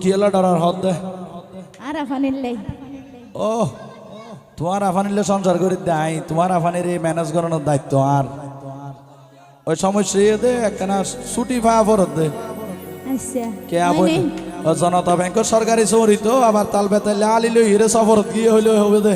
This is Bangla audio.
কি এলা ডরার হদ দে আর আফানিল্লাই ও তোমার আফানিলে সংসার করে দেয় তোমার আফানির এই ম্যানেজ করানোর দায়িত্ব আর ওই সমস্যা দে একখানা ছুটি পাওয়া ফরত দে আচ্ছা কে আবই জনতা ব্যাংকের সরকারি চৌরি তো আবার তাল বেতালে আলিলে হিরে সফরত গিয়ে হইলে হবে দে